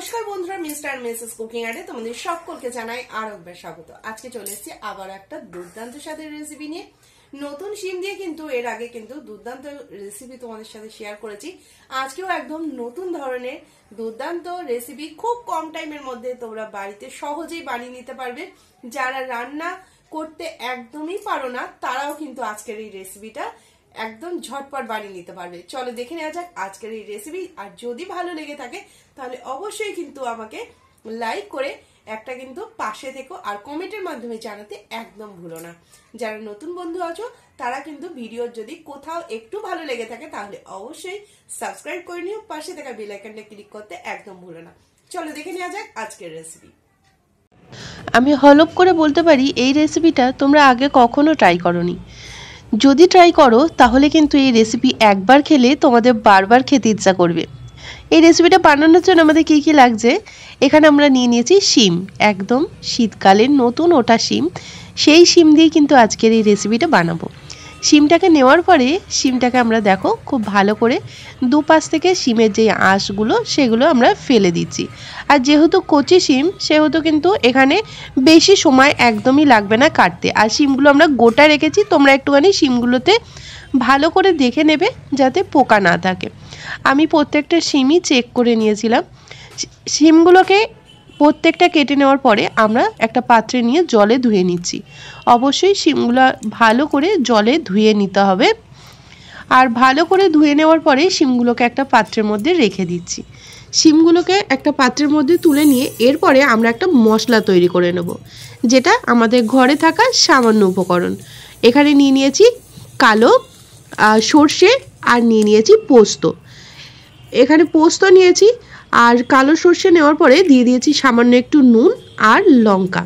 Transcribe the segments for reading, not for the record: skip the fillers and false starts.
নমস্কার বন্ধুরা, মিস্টার আর Mrs cooking আরে তোমাদের সকলকে জানাই আরো একবার স্বাগত। আজকে চলে এসেছি আবার একটা দুর্দান্ত স্বাদের রেসিপি নিয়ে। নতুন শিম দিয়ে কিন্তু এর আগে কিন্তু দুর্দান্ত রেসিপি তোমাদের সাথে শেয়ার করেছি। আজকেও একদম নতুন ধরনের দুর্দান্ত রেসিপি, খুব কম টাইমের মধ্যে তোমরা বাড়িতে সহজেই বানিয়ে নিতে পারবে। যারা রান্না করতে একদমই পারো না তারাও কিন্তু আজকের এই রেসিপিটা একদম ঝটপট বানিয়ে নিতে পারবে। চলো দেখে নেওয়া যাক আজকের এই রেসিপি। আর যদি ভালো লেগে থাকে তাহলে অবশ্যই কিন্তু আমাকে লাইক করে একটা কিন্তু পাশে থেকো, আর কমেন্টের মাধ্যমে জানাতে একদম ভুলো না। যারা নতুন বন্ধু আছো তারা কিন্তু ভিডিওর যদি কোথাও একটু ভালো লেগে থাকে তাহলে অবশ্যই সাবস্ক্রাইব করে নিও, পাশে থাকা বেল আইকনটা ক্লিক করতে একদম ভুলো না। চলো দেখে নেওয়া যাক আজকের রেসিপি। আমি হলপ করে বলতে পারি এই রেসিপিটা তোমরা আগে কখনো ট্রাই করোনি। যদি ট্রাই করো তাহলে কিন্তু এই রেসিপি একবার খেলে তোমাদের বারবার খেতে ইচ্ছা করবে। এই রেসিপিটা বানানোর জন্য আমাদের কী কী লাগছে, এখানে আমরা নিয়ে নিয়েছি শিম, একদম শীতকালের নতুন ওঠা শিম। সেই শিম দিয়ে কিন্তু আজকের এই রেসিপিটা বানাবো। শিমটাকে নেওয়ার পরে শিমটাকে আমরা দেখো খুব ভালো করে দুপাশ থেকে শিমের যে আঁশগুলো সেগুলো আমরা ফেলে দিচ্ছি। আর যেহেতু কচি শিম সেহেতু কিন্তু এখানে বেশি সময় একদমই লাগবে না কাটতে। আর শিমগুলো আমরা গোটা রেখেছি, তোমরা একটুখানি শিমগুলোতে ভালো করে দেখে নেবে যাতে পোকা না থাকে। আমি প্রত্যেকটা শিমই চেক করে নিয়েছিলাম। শিমগুলোকে প্রত্যেকটা কেটে নেওয়ার পরে আমরা একটা পাত্রে নিয়ে জলে ধুয়ে নিচ্ছি। অবশ্যই শিমগুলো ভালো করে জলে ধুয়ে নিতে হবে। আর ভালো করে ধুয়ে নেওয়ার পরে শিমগুলোকে একটা পাত্রের মধ্যে রেখে দিচ্ছি। শিমগুলোকে একটা পাত্রের মধ্যে তুলে নিয়ে এরপরে আমরা একটা মশলা তৈরি করে নেব, যেটা আমাদের ঘরে থাকা সামান্য উপকরণ। এখানে নিয়ে নিয়েছি কালো সর্ষে আর নিয়ে নিয়েছি পোস্ত। এখানে পোস্ত নিয়েছি আর কালো সর্ষে নেওয়ার পরে দিয়ে দিয়েছি সামান্য একটু নুন আর লঙ্কা।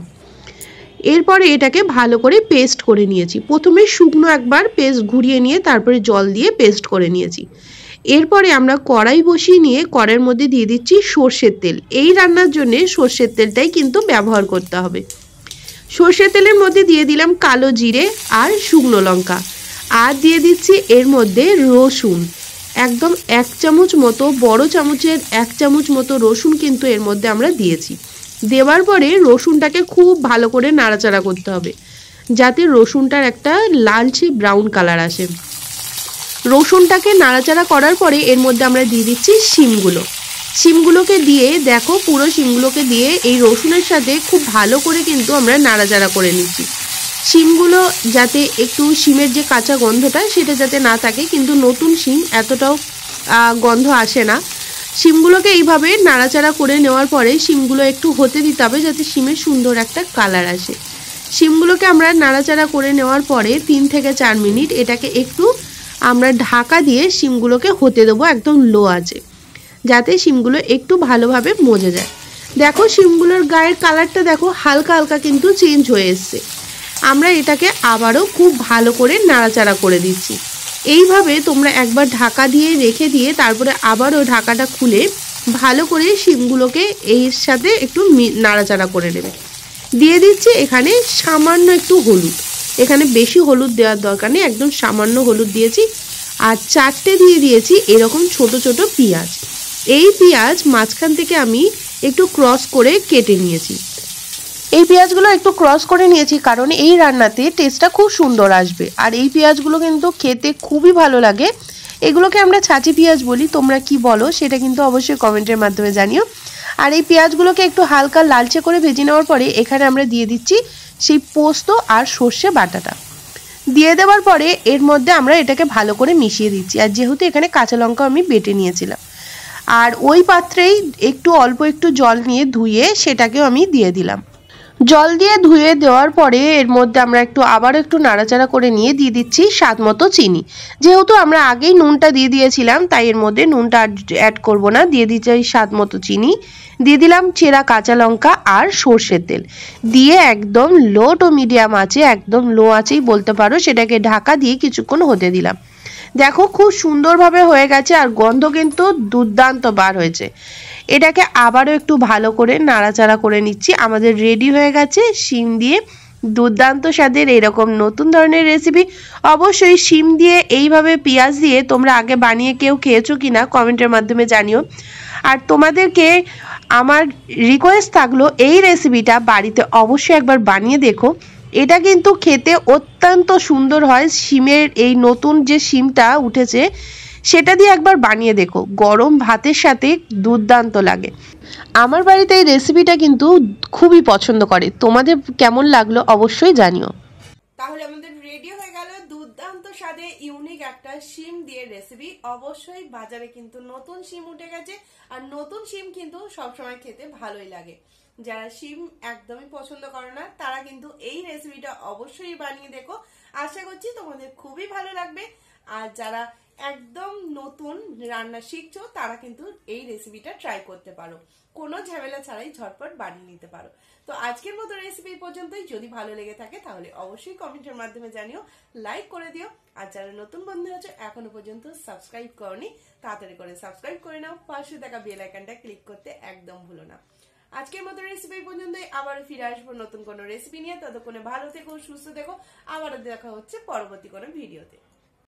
এরপরে এটাকে ভালো করে পেস্ট করে নিয়েছি। প্রথমে শুকনো একবার পেস্ট ঘুরিয়ে নিয়ে তারপরে জল দিয়ে পেস্ট করে নিয়েছি। এরপরে আমরা কড়াই বসিয়ে নিয়ে কড়াইয়ের মধ্যে দিয়ে দিচ্ছি সর্ষের তেল। এই রান্নার জন্য সর্ষের তেলটাই কিন্তু ব্যবহার করতে হবে। সর্ষের তেলের মধ্যে দিয়ে দিলাম কালো জিরে আর শুকনো লঙ্কা, আর দিয়ে দিচ্ছি এর মধ্যে রসুন। একদম 1 চামচ মতো, বড় চামচের 1 চামচ মতো রসুন কিন্তু এর মধ্যে আমরা দিয়েছি। দেওয়ার পরে রসুনটাকে খুব ভালো করে নাড়াচাড়া করতে হবে যাতে রসুনটার একটা লালচে ব্রাউন কালার আসে। রসুনটাকে নাড়াচাড়া করার পরে এর মধ্যে আমরা দিয়ে দিচ্ছি শিমগুলোকে দিয়ে দেখো পুরো শিমগুলোকে দিয়ে এই রসুনের সাথে খুব ভালো করে কিন্তু আমরা নাড়াচাড়া করে নিচ্ছি। শিমগুলো যাতে একটু শিমের যে কাঁচা গন্ধটা সেটা যাতে না থাকে, কিন্তু নতুন শিম এতটাও গন্ধ আসে না। শিমগুলোকে এইভাবে নাড়াচাড়া করে নেওয়ার পরে শিমগুলো একটু হতে দিতে হবে যাতে শিমের সুন্দর একটা কালার আসে। শিমগুলোকে আমরা নাড়াচাড়া করে নেওয়ার পরে 3 থেকে 4 মিনিট এটাকে একটু আমরা ঢাকা দিয়ে শিমগুলোকে হতে দেবো একদম লো আঁচে, যাতে শিমগুলো একটু ভালোভাবে মজে যায়। দেখো শিমগুলোর গায়ের কালারটা দেখো হালকা হালকা কিন্তু চেঞ্জ হয়ে এসছে। আমরা এটাকে আবারও খুব ভালো করে নাড়াচাড়া করে দিচ্ছি। এইভাবে তোমরা একবার ঢাকা দিয়ে রেখে দিয়ে তারপরে আবারও ঢাকাটা খুলে ভালো করে শিমগুলোকে এর সাথে একটু নাড়াচাড়া করে নেবে। দিয়ে দিচ্ছি এখানে সামান্য একটু হলুদ। এখানে বেশি হলুদ দেওয়ার দরকার নেই, একদম সামান্য হলুদ দিয়েছি। আর 4টে দিয়ে দিয়েছি এরকম ছোট ছোট পেঁয়াজ। এই পেঁয়াজ মাঝখান থেকে আমি একটু ক্রস করে কেটে নিয়েছি। এই পেঁয়াজগুলো একটু ক্রস করে নিয়েছি কারণ এই রান্নাতে টেস্টটা খুব সুন্দর আসবে। আর এই পেঁয়াজগুলো কিন্তু খেতে খুবই ভালো লাগে। এগুলোকে আমরা ছাঁচি পেঁয়াজ বলি, তোমরা কি বলো সেটা কিন্তু অবশ্যই কমেন্টের মাধ্যমে জানিও। আর এই পেঁয়াজগুলোকে একটু হালকা লালচে করে ভেজে নেওয়ার পরে এখানে আমরা দিয়ে দিচ্ছি সেই পোস্ত আর সর্ষে বাটাটা। দিয়ে দেওয়ার পরে এর মধ্যে আমরা এটাকে ভালো করে মিশিয়ে দিচ্ছি। আর যেহেতু এখানে কাঁচা লঙ্কা আমি বেটে নিয়েছিলাম, আর ওই পাত্রেই একটু অল্প একটু জল নিয়ে ধুয়ে সেটাকেও আমি দিয়ে দিলাম। জল দিয়ে ধুয়ে দেওয়ার পরে এর মধ্যে আমরা আবার একটু নাড়াচাড়া করে নিয়ে দিয়ে দিচ্ছি স্বাদ মতো চিনি। যেহেতু আমরা আগেই নুনটা দিয়ে দিয়েছিলাম তাই এর মধ্যে নুনটা অ্যাড করব না, দিয়ে দিচ্ছি স্বাদ মতো চিনি। দিয়ে দিলাম চেরা কাঁচা লঙ্কা আর সর্ষের তেল দিয়ে একদম লো টু মিডিয়াম আছে, একদম লো আছেই বলতে পারো, সেটাকে ঢাকা দিয়ে কিছুক্ষণ হতে দিলাম। দেখো খুব সুন্দরভাবে হয়ে গেছে আর গন্ধ কিন্তু দুর্দান্ত বার হয়েছে। এটাকে আবারও একটু ভালো করে নাড়াচাড়া করে নিচ্ছি। আমাদের রেডি হয়ে গেছে শিম দিয়ে দুর্দান্ত স্বাদের এরকম নতুন ধরনের রেসিপি। অবশ্যই শিম দিয়ে এইভাবে পেঁয়াজ দিয়ে তোমরা আগে বানিয়ে কেউ খেয়েছো কিনা কমেন্টের মাধ্যমে জানিও। আর তোমাদেরকে আমার রিকোয়েস্ট থাকলো এই রেসিপিটা বাড়িতে অবশ্যই একবার বানিয়ে দেখো। এটা কিন্তু খেতে অত্যন্ত সুন্দর হয়। শিমের এই নতুন যে শিমটা উঠেছে সেটা দিয়ে একবার বানিয়ে দেখো, গরম ভাতের সাথে দুর্দান্ত লাগে। আমার বাড়িতে এই রেসিপিটা কিন্তু খুবই পছন্দ করে। তোমাদের কেমন লাগলো অবশ্যই জানিও। তাহলে আমাদের রেডি হয়ে গেল দুর্দান্ত স্বাদে ইউনিক একটা শিম দিয়ে রেসিপি। অবশ্যই বাজারে কিন্তু নতুন শিম উঠে গেছে, আর নতুন শিম কিন্তু সবসময় খেতে ভালোই লাগে। যারা শিম একদমই পছন্দ করে না তারা কিন্তু এই রেসিপিটা অবশ্যই বানিয়ে দেখো, আশা করছি তোমাদের খুবই ভালো লাগবে। আর যারা একদম নতুন রান্না শিখছো তারা কিন্তু এই রেসিপিটা ট্রাই করতে পারো, কোনো ঝামেলা ছাড়াই ঝটপট বানিয়ে নিতে পারো। তো আজকের মতো রেসিপি পর্যন্তই। যদি ভালো লেগে থাকে তাহলে অবশ্যই কমেন্টের মাধ্যমে জানিও, লাইক করে দিও। আর যারা নতুন বন্ধু আছো এখনো পর্যন্ত সাবস্ক্রাইব করনি, তাড়াতাড়ি করে সাবস্ক্রাইব করে নাও, পাশে থাকা বেল আইকনটা ক্লিক করতে একদম ভুলো না। আজকের মতো রেসিপি পর্যন্তই, আবারও ফিরে আসবো নতুন কোনো রেসিপি নিয়ে। ততক্ষণে ভালো থেকো, সুস্থ থেকো, আবারও দেখা হচ্ছে পরবর্তী কোনো ভিডিওতে।